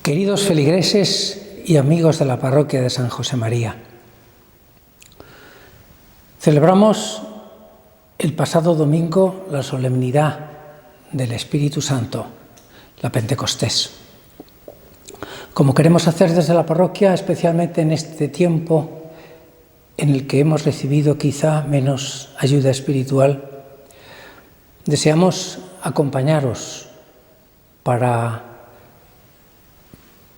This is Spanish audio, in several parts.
Queridos feligreses y amigos de la parroquia de San José María, celebramos el pasado domingo la solemnidad del Espíritu Santo, la Pentecostés. Como queremos hacer desde la parroquia, especialmente en este tiempo en el que hemos recibido quizá menos ayuda espiritual, deseamos acompañaros para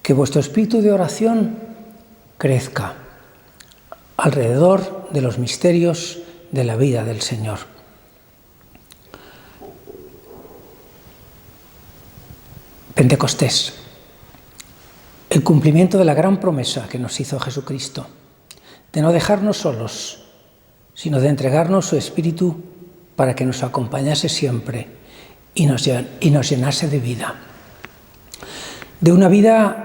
que vuestro espíritu de oración crezca alrededor de los misterios de la vida del Señor. Pentecostés, el cumplimiento de la gran promesa que nos hizo Jesucristo, de no dejarnos solos, sino de entregarnos su Espíritu para que nos acompañase siempre y nos llenase de vida. De una vida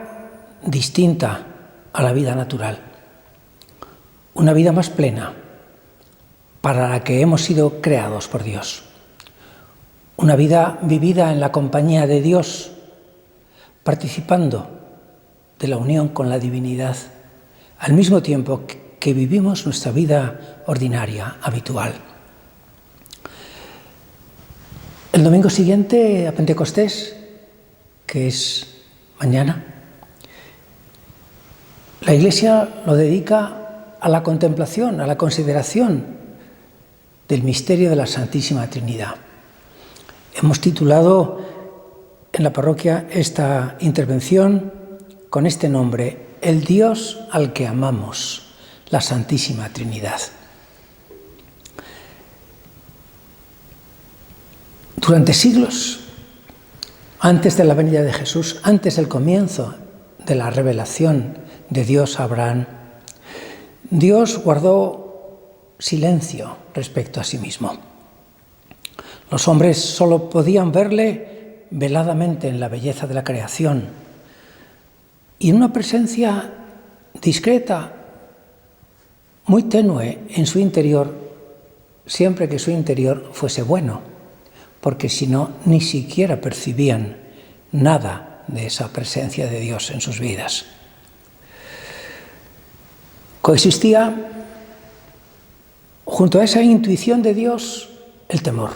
distinta a la vida natural, una vida más plena para la que hemos sido creados por Dios, una vida vivida en la compañía de Dios, participando de la unión con la divinidad, al mismo tiempo que vivimos nuestra vida ordinaria, habitual. El domingo siguiente a Pentecostés, que es mañana, la Iglesia lo dedica a la contemplación, a la consideración del misterio de la Santísima Trinidad. Hemos titulado en la parroquia esta intervención con este nombre: el Dios al que amamos, la Santísima Trinidad. Durante siglos, antes de la venida de Jesús, antes del comienzo de la revelación de Dios a Abraham, Dios guardó silencio respecto a sí mismo. Los hombres solo podían verle veladamente en la belleza de la creación y en una presencia discreta, muy tenue en su interior, siempre que su interior fuese bueno, porque si no, ni siquiera percibían nada de esa presencia de Dios en sus vidas. Coexistía junto a esa intuición de Dios el temor,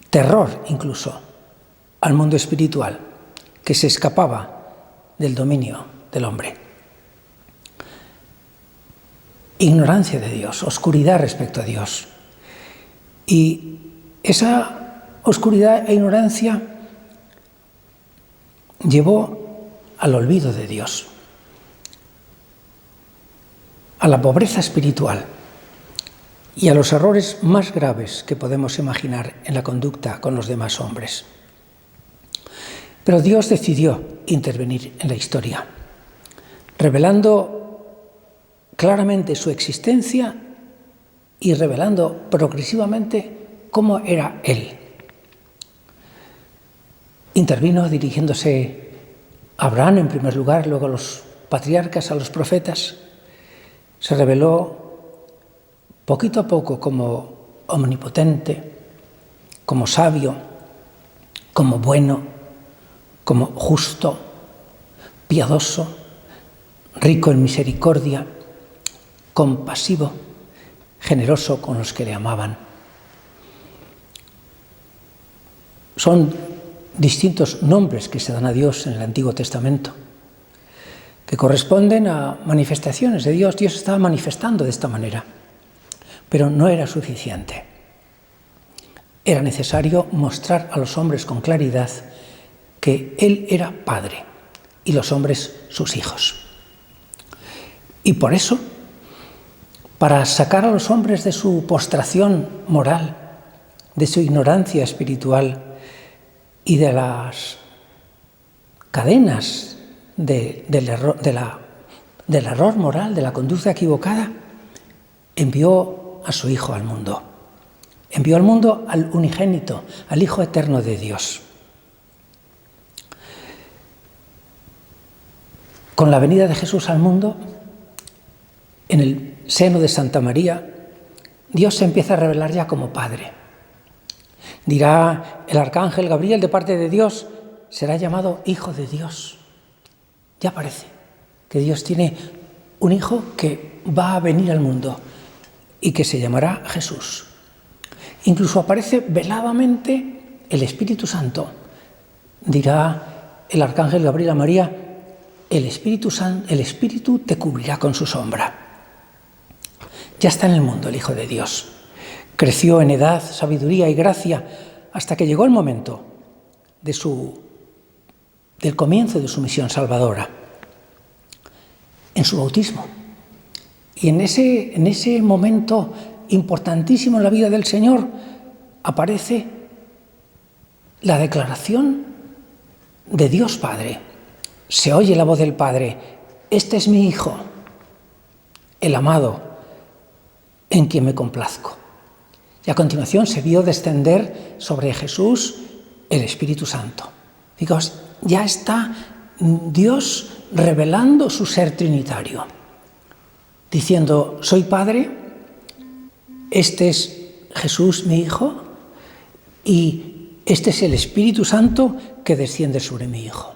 terror incluso al mundo espiritual que se escapaba del dominio del hombre. Ignorancia de Dios, oscuridad respecto a Dios. Y esa oscuridad e ignorancia llevó al olvido de Dios, a la pobreza espiritual y a los errores más graves que podemos imaginar en la conducta con los demás hombres. Pero Dios decidió intervenir en la historia, revelando claramente su existencia y revelando progresivamente cómo era Él. Intervino dirigiéndose a Abraham en primer lugar, luego a los patriarcas, a los profetas. Se reveló poquito a poco como omnipotente, como sabio, como bueno, como justo, piadoso, rico en misericordia, compasivo, generoso con los que le amaban. Son distintos nombres que se dan a Dios en el Antiguo Testamento, que corresponden a manifestaciones de Dios. Dios estaba manifestando de esta manera, pero no era suficiente. Era necesario mostrar a los hombres con claridad que Él era Padre y los hombres sus hijos. Y por eso, para sacar a los hombres de su postración moral, de su ignorancia espiritual y de las cadenas del error moral, de la conducta equivocada, envió a su Hijo al mundo. Envió al mundo al unigénito, al Hijo eterno de Dios. Con la venida de Jesús al mundo, en el seno de Santa María, Dios se empieza a revelar ya como Padre. Dirá el arcángel Gabriel de parte de Dios: será llamado Hijo de Dios. Ya parece que Dios tiene un hijo que va a venir al mundo y que se llamará Jesús. Incluso aparece veladamente el Espíritu Santo. Dirá el arcángel Gabriel a María: el Espíritu te cubrirá con su sombra. Ya está en el mundo el Hijo de Dios. Creció en edad, sabiduría y gracia hasta que llegó el momento del comienzo de su misión salvadora, en su bautismo. Y en ese momento importantísimo en la vida del Señor aparece la declaración de Dios Padre. Se oye la voz del Padre: este es mi Hijo, el amado, en quien me complazco. Y a continuación se vio descender sobre Jesús el Espíritu Santo. Fijaos, ya está Dios revelando su ser trinitario, diciendo: soy Padre, este es Jesús mi Hijo, y este es el Espíritu Santo que desciende sobre mi Hijo.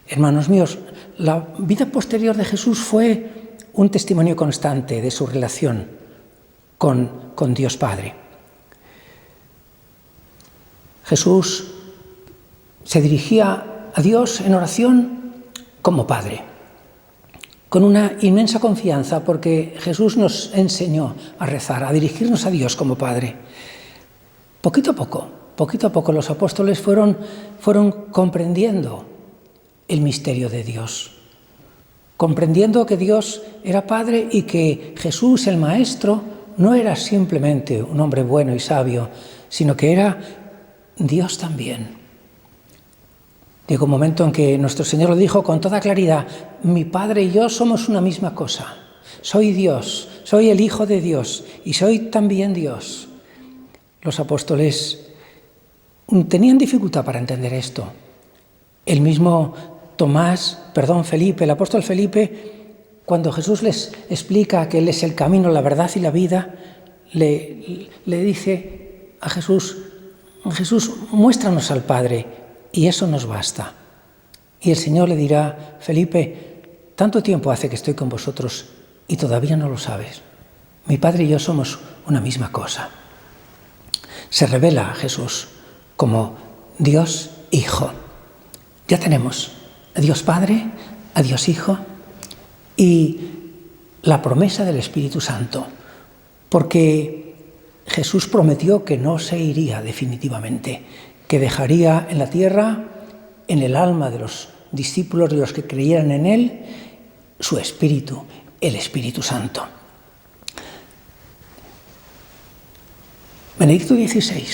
Hermanos míos, la vida posterior de Jesús fue un testimonio constante de su relación con Dios Padre. Jesús se dirigía a Dios en oración como Padre, con una inmensa confianza, porque Jesús nos enseñó a rezar, a dirigirnos a Dios como Padre. Poquito a poco los apóstoles fueron comprendiendo el misterio de Dios, comprendiendo que Dios era Padre y que Jesús, el Maestro, no era simplemente un hombre bueno y sabio, sino que era Dios también. Llegó un momento en que nuestro Señor lo dijo con toda claridad: mi Padre y yo somos una misma cosa. Soy Dios, soy el Hijo de Dios y soy también Dios. Los apóstoles tenían dificultad para entender esto. El mismo Felipe, el apóstol Felipe, cuando Jesús les explica que Él es el camino, la verdad y la vida, le dice a Jesús: Jesús, muéstranos al Padre y eso nos basta. Y el Señor le dirá: Felipe, tanto tiempo hace que estoy con vosotros y todavía no lo sabes. Mi Padre y yo somos una misma cosa. Se revela a Jesús como Dios Hijo. Ya tenemos a Dios Padre, a Dios Hijo y la promesa del Espíritu Santo, porque Jesús prometió que no se iría definitivamente, que dejaría en la tierra, en el alma de los discípulos, de los que creyeran en Él, su Espíritu, el Espíritu Santo. Benedicto XVI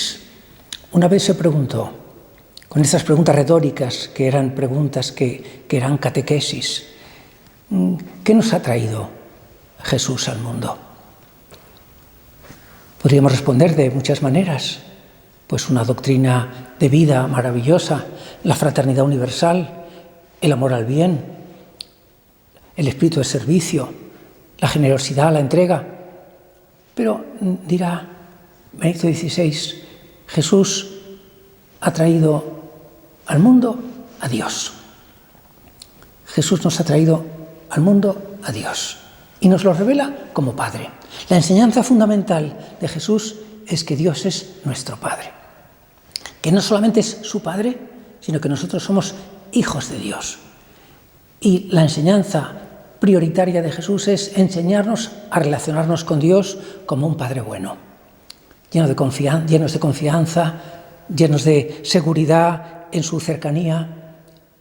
una vez se preguntó, con estas preguntas retóricas, que eran preguntas que eran catequesis: ¿qué nos ha traído Jesús al mundo? Podríamos responder de muchas maneras, pues una doctrina de vida maravillosa, la fraternidad universal, el amor al bien, el espíritu de servicio, la generosidad, la entrega. Pero dirá Benedicto XVI, Jesús ha traído al mundo a Dios. Jesús nos ha traído al mundo a Dios y nos lo revela como Padre. La enseñanza fundamental de Jesús es que Dios es nuestro Padre, que no solamente es su Padre, sino que nosotros somos hijos de Dios. Y la enseñanza prioritaria de Jesús es enseñarnos a relacionarnos con Dios como un Padre bueno, llenos de confianza, llenos de seguridad en su cercanía,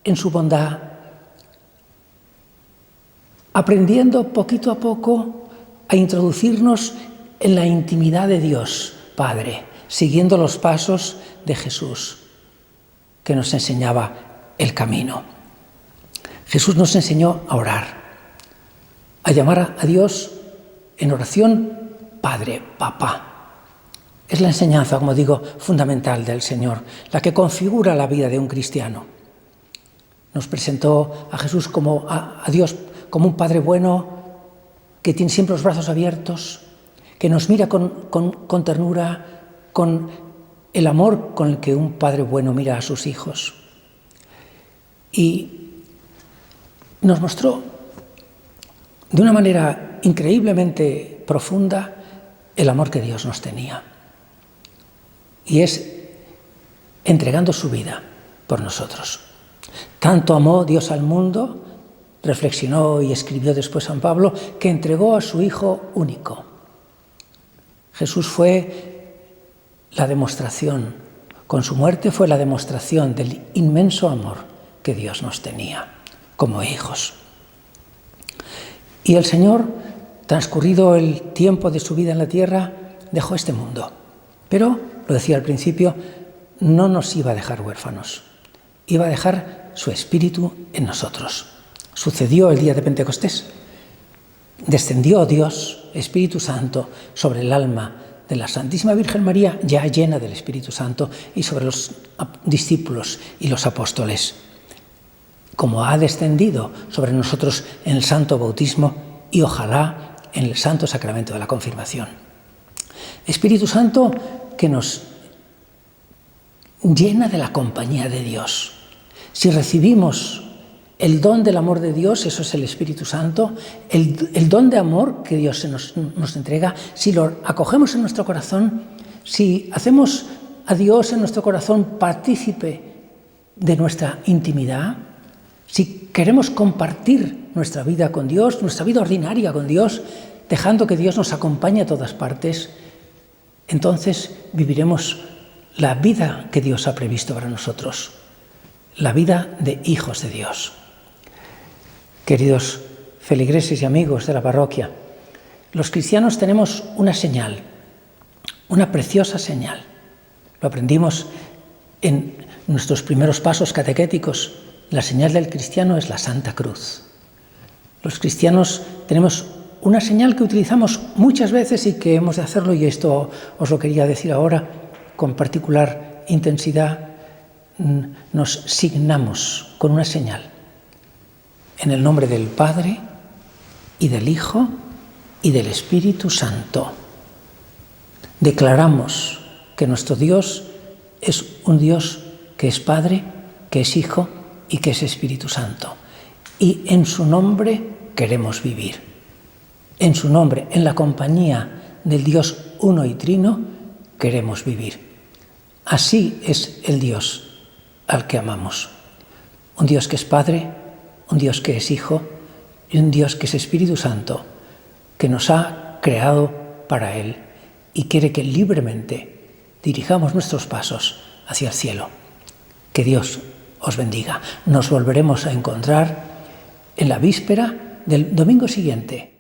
en su bondad, aprendiendo poquito a poco a introducirnos en la intimidad de Dios Padre, siguiendo los pasos de Jesús, que nos enseñaba el camino. Jesús nos enseñó a orar, a llamar a Dios en oración Padre, Papá. Es la enseñanza, como digo, fundamental del Señor, la que configura la vida de un cristiano. Nos presentó a Jesús a Dios como un Padre bueno, que tiene siempre los brazos abiertos, que nos mira con ternura, con el amor con el que un Padre bueno mira a sus hijos. Y nos mostró de una manera increíblemente profunda el amor que Dios nos tenía. Y es entregando su vida por nosotros. Tanto amó Dios al mundo, reflexionó y escribió después San Pablo, que entregó a su Hijo único. Jesús fue la demostración, con su muerte fue la demostración del inmenso amor que Dios nos tenía como hijos. Y el Señor, transcurrido el tiempo de su vida en la tierra, dejó este mundo. Pero, lo decía al principio, no nos iba a dejar huérfanos. Iba a dejar su Espíritu en nosotros. Sucedió el día de Pentecostés. Descendió Dios, Espíritu Santo, sobre el alma de la Santísima Virgen María, ya llena del Espíritu Santo, y sobre los discípulos y los apóstoles, como ha descendido sobre nosotros en el santo bautismo y ojalá en el santo sacramento de la confirmación. Espíritu Santo que nos llena de la compañía de Dios. Si recibimos el don del amor de Dios, eso es el Espíritu Santo, el don de amor que Dios nos entrega, si lo acogemos en nuestro corazón, si hacemos a Dios en nuestro corazón partícipe de nuestra intimidad, si queremos compartir nuestra vida con Dios, nuestra vida ordinaria con Dios, dejando que Dios nos acompañe a todas partes, entonces viviremos la vida que Dios ha previsto para nosotros, la vida de hijos de Dios. Queridos feligreses y amigos de la parroquia, los cristianos tenemos una señal, una preciosa señal. Lo aprendimos en nuestros primeros pasos catequéticos. La señal del cristiano es la Santa Cruz. Los cristianos tenemos una señal que utilizamos muchas veces y que hemos de hacerlo, y esto os lo quería decir ahora con particular intensidad. Nos signamos con una señal en el nombre del Padre y del Hijo y del Espíritu Santo. Declaramos que nuestro Dios es un Dios que es Padre, que es Hijo y que es Espíritu Santo. Y en su nombre queremos vivir. En su nombre, en la compañía del Dios uno y trino, queremos vivir. Así es el Dios al que amamos. Un Dios que es Padre, un Dios que es Hijo y un Dios que es Espíritu Santo, que nos ha creado para Él y quiere que libremente dirijamos nuestros pasos hacia el cielo. Que Dios os bendiga. Nos volveremos a encontrar en la víspera del domingo siguiente.